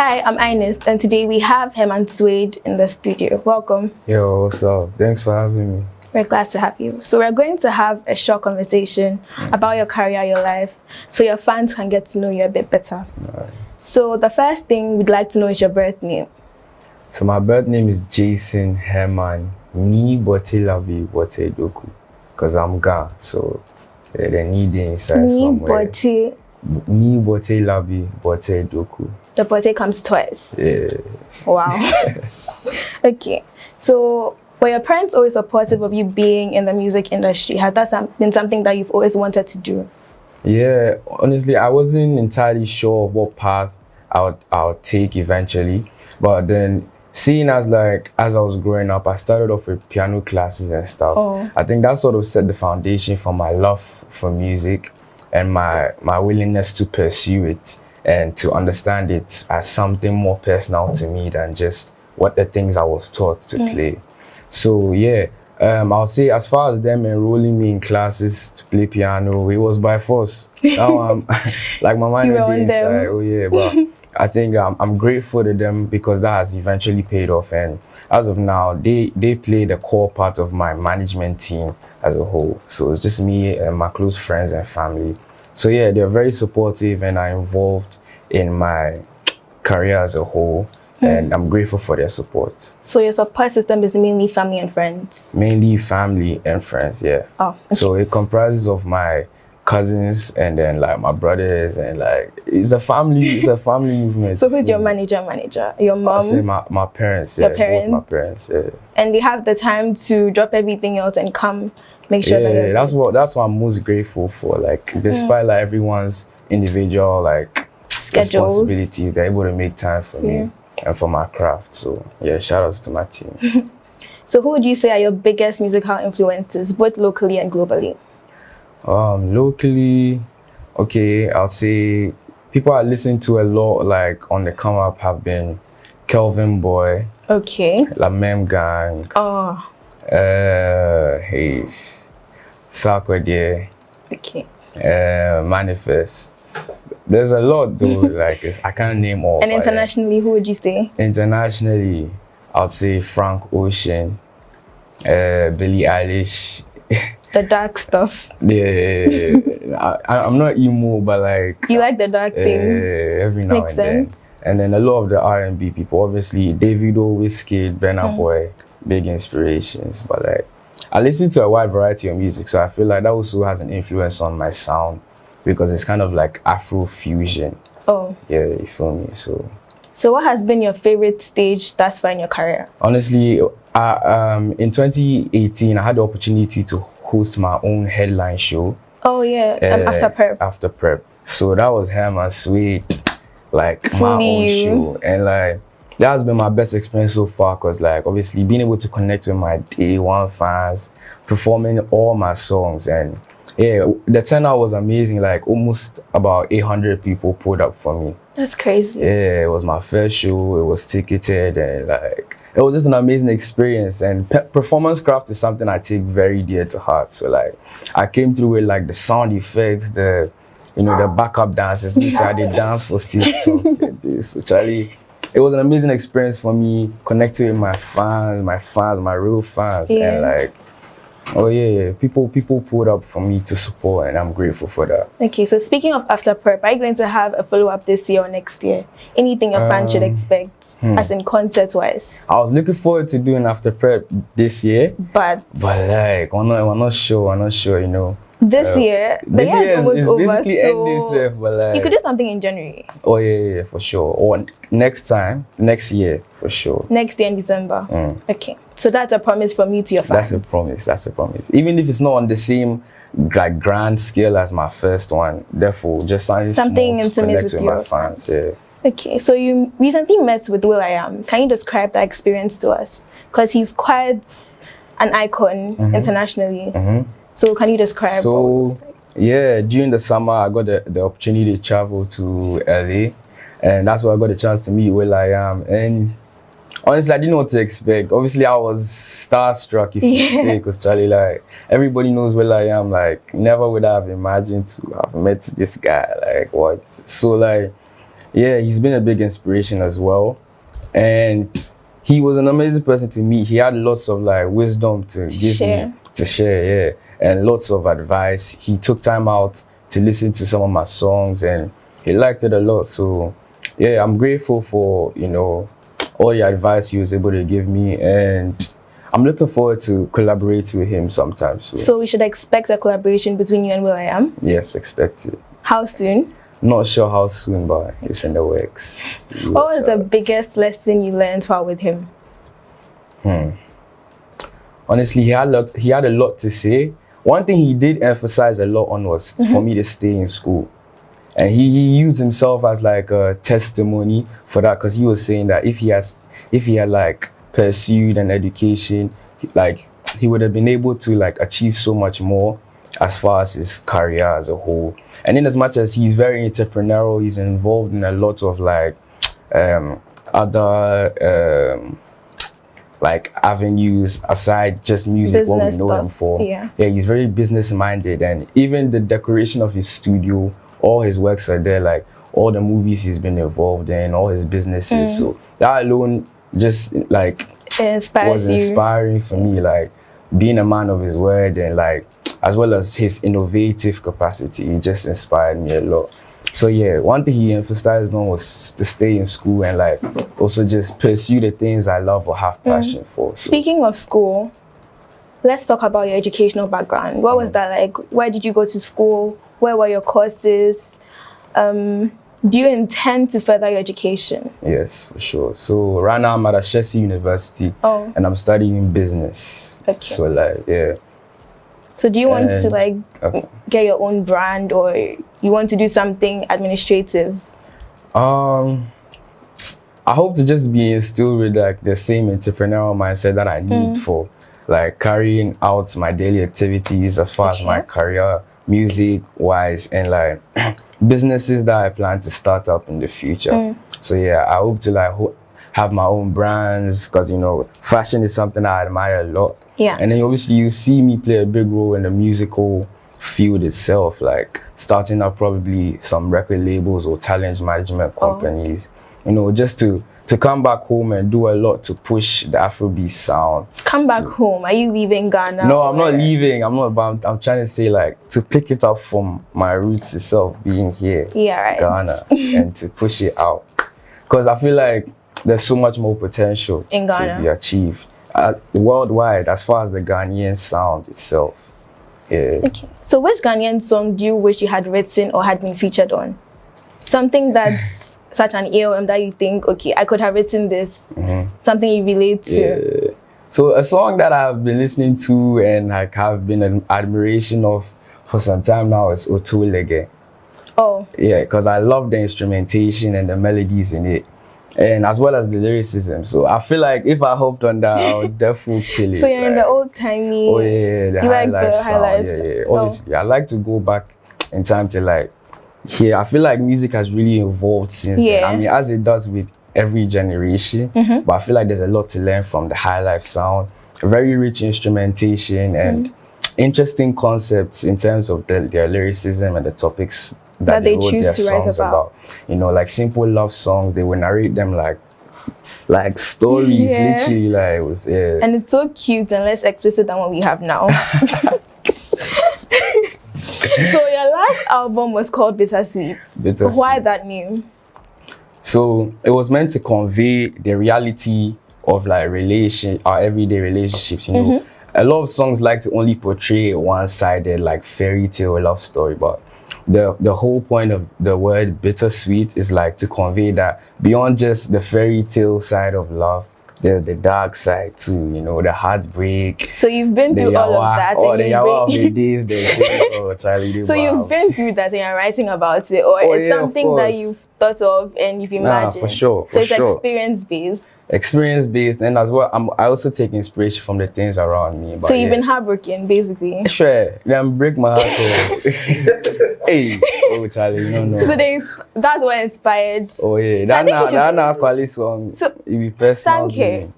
Hi, I'm Ines, and today we have Herman Suede in the studio. Welcome. Yo, what's up? Thanks for having me. We're glad to have you. So we're going to have a short conversation about your career, your life, so your fans can get to know you a bit better. Right. So the first thing we'd like to know is your birth name. So my birth name is Jason Herman Ni Bote Labi Bote Doku, because I'm Ga, so they need the inside somewhere. Ni Bote Labi Bote Doku. The Bote comes twice. Yeah. Wow. Okay. So were your parents always supportive of you being in the music industry? Has that been something that you've always wanted to do? Yeah, honestly, I wasn't entirely sure of what path I'll take eventually, but then seeing as I was growing up, I started off with piano classes and stuff. Oh. I think that sort of set the foundation for my love for music and my willingness to pursue it and to understand it as something more personal to me than just what the things I was taught to play. So yeah, I'll say as far as them enrolling me in classes to play piano, it was by force. Now I'm like my mind on the inside. Oh yeah, but I think I'm grateful to them because that has eventually paid off, and as of now, they play the core part of my management team as a whole. So it's just me and my close friends and family. So yeah, they're very supportive and are involved in my career as a whole. And I'm grateful for their support. So your support system is mainly family and friends? Mainly family and friends, yeah. Oh, okay. So it comprises of my cousins and then like my brothers and like it's a family movement. So who's your manager? Your mom? I'll say my parents, yeah. Your parents? Both my parents, yeah. And they have the time to drop everything else and come make sure that you're that's what I'm most grateful for. Like despite like everyone's individual like schedules, responsibilities, they're able to make time for me and for my craft. So yeah, shout outs to my team. So who would you say are your biggest musical influences, both locally and globally? Locally, okay, I'll say people I listen to a lot like on the come up have been Kelvin Boy, okay, La Mem Gang, hey, Sarkodie, okay, Manifest. There's a lot though, like I can't name all. And internationally, who would you say? Internationally, I'd say Frank Ocean, Billie Eilish. The dark stuff. Yeah, I'm not emo, but like you like the dark things. Every now and then. And then a lot of the R&B people, obviously Davido, Wizkid, Burna Boy, big inspirations. But like I listen to a wide variety of music, so I feel like that also has an influence on my sound because it's kind of like Afro fusion. Oh. Yeah, you feel me? So what has been your favorite stage thus far in your career? Honestly, in 2018, I had the opportunity to host my own headline show. Oh yeah, After Prep. So that was hermansuede, like my own show, and like that has been my best experience so far. Cause like obviously being able to connect with my day one fans, performing all my songs, and yeah, the turnout was amazing. Like almost about 800 people pulled up for me. That's crazy. Yeah, it was my first show. It was ticketed, and like it was just an amazing experience. And performance craft is something I take very dear to heart. So like I came through with like the sound effects, the backup dances. I did dance for Steve Talk. So Charlie, it was an amazing experience for me connecting with my fans, my real fans, and like. Oh yeah, people pulled up for me to support, and I'm grateful for that. Okay, so speaking of After Prep, are you going to have a follow-up this year or next year? Anything your fans should expect, as in concert-wise? I was looking forward to doing After Prep this year, but like we're not sure, you know. This year, the year is almost over, basically so but like, you could do something in January. Oh yeah, for sure. Or next year, for sure. Next year in December. Okay, so that's a promise from me to your fans. That's a promise. Even if it's not on the same like grand scale as my first one, therefore just something intimate with your fans. Yeah. Okay, so you recently met with will.i.am. Can you describe that experience to us? Because he's quite an icon internationally. So can you describe? So yeah, during the summer I got the opportunity to travel to LA, and that's where I got the chance to meet will.i.am. And honestly, I didn't know what to expect. Obviously, I was starstruck, if you say, because Charlie, like everybody knows will.i.am. Like never would I have imagined to have met this guy. Like what? So like Yeah, he's been a big inspiration as well. And he was an amazing person to meet. He had lots of like wisdom to give me to share, yeah. And lots of advice. He took time out to listen to some of my songs and he liked it a lot. So yeah, I'm grateful for, you know, all the advice he was able to give me, and I'm looking forward to collaborating with him sometime soon. So we should expect a collaboration between you and will.i.am? Yes, expect it. How soon? Not sure how soon, but it's in the works. What was the biggest lesson you learned while with him? Honestly, he had a lot to say. One thing he did emphasize a lot on was for me to stay in school. And he used himself as like a testimony for that, because he was saying that if he had like pursued an education, like he would have been able to like achieve so much more as far as his career as a whole. And in as much as he's very entrepreneurial, he's involved in a lot of like other like avenues aside just music, what we know him for. Yeah, he's very business minded, and even the decoration of his studio, all his works are there, like all the movies he's been involved in, all his businesses. So that alone just like was inspiring for me, like being a man of his word, and like as well as his innovative capacity, he just inspired me a lot. So yeah, one thing he emphasized on was to stay in school and like also just pursue the things I love or have passion for. So. Speaking of school, let's talk about your educational background. What was that like? Where did you go to school? Where were your courses? Do you intend to further your education? Yes, for sure. So right now I'm at Ashesi University and I'm studying business. Okay. So like, yeah. So do you want to like get your own brand, or you want to do something administrative? I hope to just be instilled with like the same entrepreneurial mindset that I need for like carrying out my daily activities as far as my career, music wise, and like businesses that I plan to start up in the future. So yeah, I hope to like have my own brands, because you know fashion is something I admire a lot. Yeah. And then obviously you see me play a big role in the musical field itself, like starting up probably some record labels or talent management companies. You know, just to come back home and do a lot to push the Afrobeat sound. Come back home? Are you leaving Ghana? No, I'm not leaving. I'm trying to say like to pick it up from my roots itself, being here, Ghana, and to push it out. Because I feel like there's so much more potential in Ghana to be achieved worldwide as far as the Ghanaian sound itself. Yeah. Okay. So which Ghanaian song do you wish you had written or had been featured on? Something that's such an AOM that you think, okay, I could have written this. Something you relate to. Yeah. So a song that I've been listening to and like have been an admiration of for some time now is Otulege. Oh. Yeah, because I love the instrumentation and the melodies in it, and as well as the lyricism. So I feel like if I hopped on that, I would definitely kill it. So you're in the old timey. Oh yeah, the high life sound. Yeah. Obviously, I like to go back in time to like hear. I feel like music has really evolved since then. I mean, as it does with every generation. But I feel like there's a lot to learn from the high life sound. Very rich instrumentation and interesting concepts in terms of their lyricism and the topics that they choose their to songs about. You know, like simple love songs, they will narrate them like stories, literally, like it was, and it's so cute and less explicit than what we have now. So your last album was called Bittersweet. Why that name? So it was meant to convey the reality of like our everyday relationships. You know, a lot of songs like to only portray one-sided like fairy tale love story, but the whole point of the word bittersweet is like to convey that beyond just the fairy tale side of love, there's the dark side too, you know, the heartbreak. So you've been through all of that. Oh, the yawa of the days, Charlie. So you've been through that and you're writing about it, or it's something that you've thought of and you've imagined? For sure. So it's experience-based. Experience-based, and as well, I also take inspiration from the things around me. But so you've been heartbroken, basically? Sure. Then break my heart. Hey, oh Charlie, no. So that's what inspired. Oh yeah, so that quality song. So you be personal. Thank you.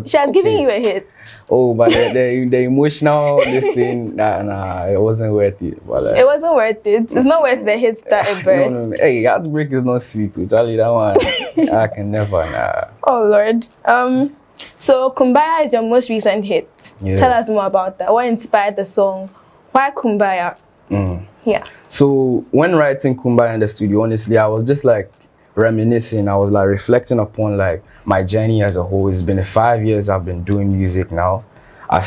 She has given you a hit. Oh, but the emotional this thing, nah, it wasn't worth it. But like, It wasn't worth it. It's not worth the hits that it brought. no. Hey, heartbreak is not sweet. Charlie, that one, I can never, nah. Oh Lord. So Kumbaya is your most recent hit. Yeah. Tell us more about that. What inspired the song? Why Kumbaya? Yeah. So when writing Kumbaya in the studio, honestly, I was just like reminiscing. I was like reflecting upon like my journey as a whole. It's been 5 years I've been doing music now. I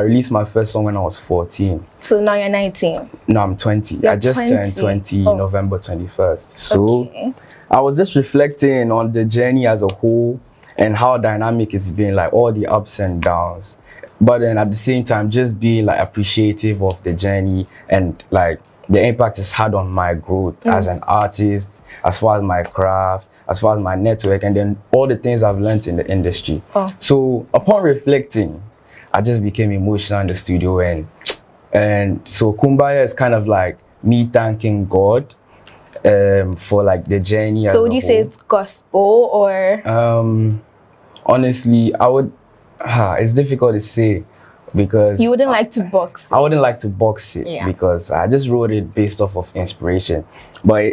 released my first song when I was 14. So now you're 19. No, I'm 20. You're I just 20. turned 20 Oh. November 21st. So Okay. I was just reflecting on the journey as a whole and how dynamic it's been, like all the ups and downs. But then at the same time, just being like appreciative of the journey and like the impact it's had on my growth as an artist, as far as my craft, as far as my network, and then all the things I've learned in the industry. Oh. So upon reflecting, I just became emotional in the studio, and so Kumbaya is kind of like me thanking God for like the journey. So would you say it's gospel or? Honestly, I would. It's difficult to say because You wouldn't like to box. I wouldn't like to box it because I just wrote it based off of inspiration. But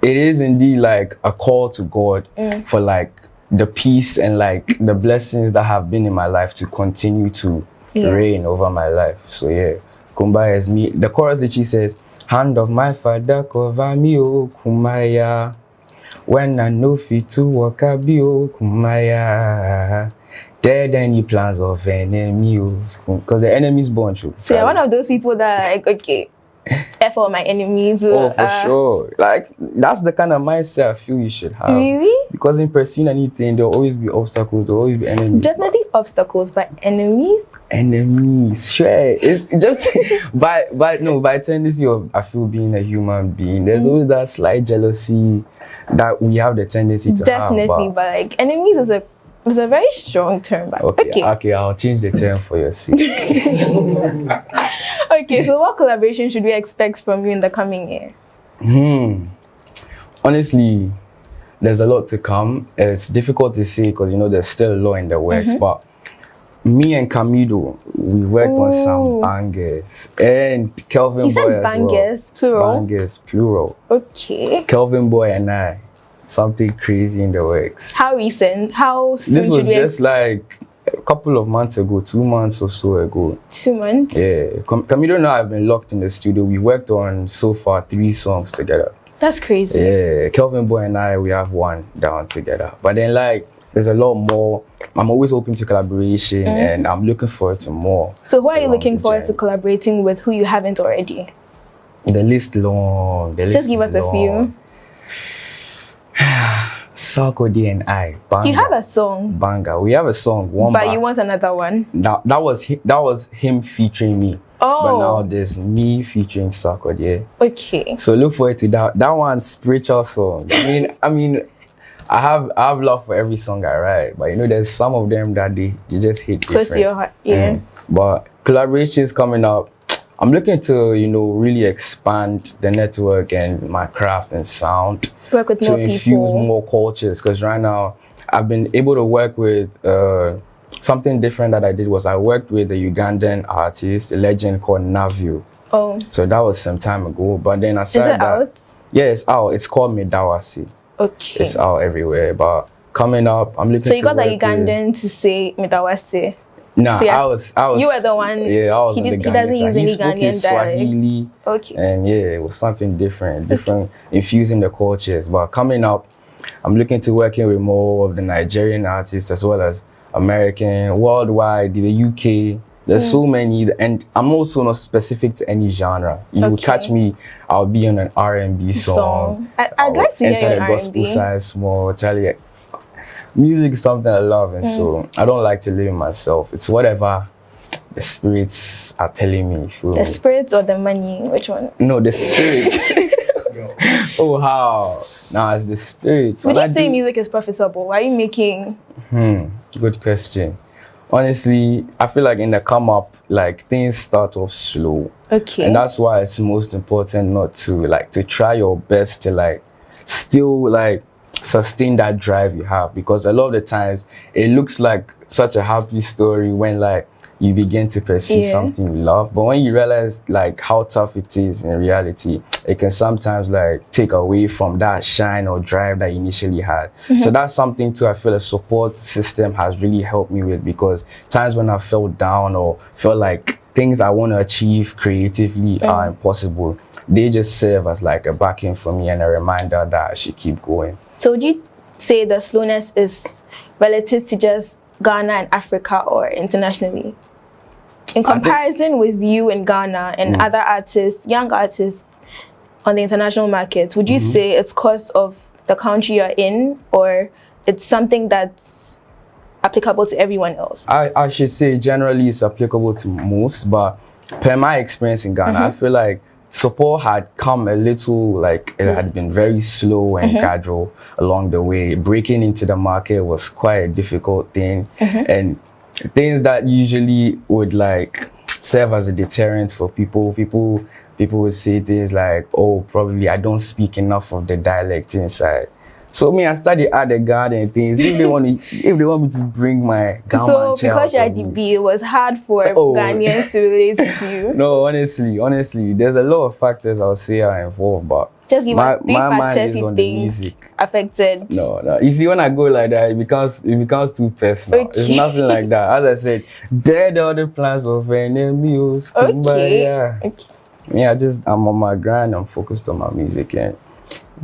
it is indeed like a call to God for like the peace and like the blessings that have been in my life to continue to reign over my life. So yeah, Kumbaya is me. The chorus literally says, "Hand of my father cover me, oh Kumbaya. When I know fit to walk, I be oh Kumbaya. Dead any plans of enemy, because the enemy's born true." So you're one of those people that are like, okay, F all my enemies. Oh, for sure. Like, that's the kind of mindset I feel you should have. Really? Because in pursuing anything, there'll always be obstacles, there'll always be enemies. Definitely obstacles, but enemies? Enemies, sure. It's just by tendency of, I feel, being a human being, there's always that slight jealousy that we have the tendency to have. Definitely, but like enemies is a very strong term. But okay, I'll change the term for your sake. Okay, so what collaboration should we expect from you in the coming year? Honestly, there's a lot to come. It's difficult to say because there's still a lot in the works, but me and Camido, we worked on some bangers, and Kelvin You Boy said as bangers, well. plural? Bangers, plural. Okay. Kelvin Boy and I, something crazy in the works. How recent? How soon This was should we just like a couple of months ago, 2 months or so ago. 2 months? Yeah, Camido and I have been locked in the studio. We worked on so far 3 songs together. That's crazy. Yeah, Kelvin Boy and I, we have one down together. But then like, there's a lot more. I'm always open to collaboration and I'm looking forward to more. So who are you looking forward to collaborating with who you haven't already? The list long. Just give us a few. Sarkodie and I. Banga. You have a song. Banga. We have a song. But you want another one? That was him featuring me. Oh. But now there's me featuring Sarkodie. Okay. So look forward to that. That one's spiritual song. I mean, I have love for every song I write, but there's some of them that they just hit different. Close to your heart, yeah. But collaborations coming up. I'm looking to, really expand the network and my craft and sound. Work with to more infuse people. more cultures. Because right now, I've been able to work with something different that I did was I worked with a Ugandan artist, a legend called Navio. Oh. So that was some time ago. But then aside Is it that, out? yeah, it's out. It's called Medawasi. Okay. It's out everywhere. But coming up, I'm looking to So you got the work Ugandan to say Midawase. Nah, So I was. You were the one. Yeah, I was He on the doesn't Ghanaian side. use He any spoke in Ghanaian dialect. Swahili. Okay. And yeah, it was something different, infusing the cultures. But coming up, I'm looking to working with more of the Nigerian artists as well as American, worldwide, the UK. There's so many, and I'm also not specific to any genre. You would catch me, I'll be on an R&B song. I'd like to hear enter you the on gospel R&B. side small. Charlie, music is something I love, and so I don't like to limit myself. It's whatever the spirits are telling me. The spirits or the money? Which one? No, the spirits. Oh, how? Nah, it's the spirits. Would you say music is profitable? Why are you making? Good question. Honestly, I feel like in the come up, like things start off slow. Okay. And that's why it's most important not to try your best to still sustain that drive you have, because a lot of the times it looks like such a happy story when you begin to pursue something you love. But when you realize like how tough it is in reality, it can sometimes like take away from that shine or drive that you initially had. So that's something too I feel a support system has really helped me with, because times when I felt down or felt like things I want to achieve creatively are impossible, they just serve as like a backing for me and a reminder that I should keep going. So would you say the slowness is relative to just Ghana and Africa or internationally? In comparison with you in Ghana and other artists, young artists on the international market, would you say it's cause of the country you're in, or it's something that's applicable to everyone else? I should say generally it's applicable to most, but per my experience in Ghana, I feel like support had come a little, like it had been very slow and gradual along the way. Breaking into the market was quite a difficult thing, and things that usually would like serve as a deterrent for people would say things like, oh, probably I don't speak enough of the dialect inside. So me, I studied at the garden things. If they want me to bring my Ghanaian So because you're at DB, it was hard for Ghanaians to relate to you. No, honestly, there's a lot of factors I'll say are involved, but just give us three factors you think affected. No. You see, when I go like that, it becomes too personal. Okay. It's nothing like that. As I said, dead all the plans of enemies. Kumbaya. Okay. Yeah, I'm on my grind. I'm focused on my music, and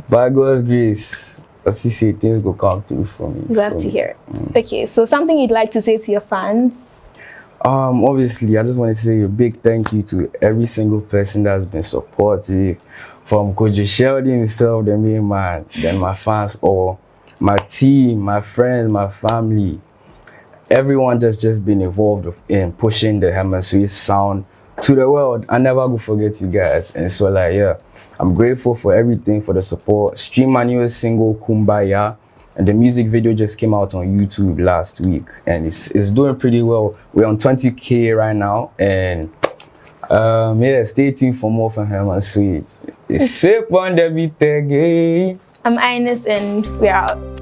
by God's grace, I see things will come through for me. Glad to hear it. Okay, so something you'd like to say to your fans? Obviously, I just want to say a big thank you to every single person that's been supportive, from Coach Sheldon himself, the main man, then my fans, or my team, my friends, my family. Everyone that's just been involved in pushing the hermansuede sound to the world. I never go forget you guys. And so like, yeah, I'm grateful for everything, for the support. Stream my newest single, Kumbaya, and the music video just came out on YouTube last week, and it's doing pretty well. We're on 20K right now, and yeah, stay tuned for more from hermansuede. It's sick on the beat again. I'm Ines, and we're out.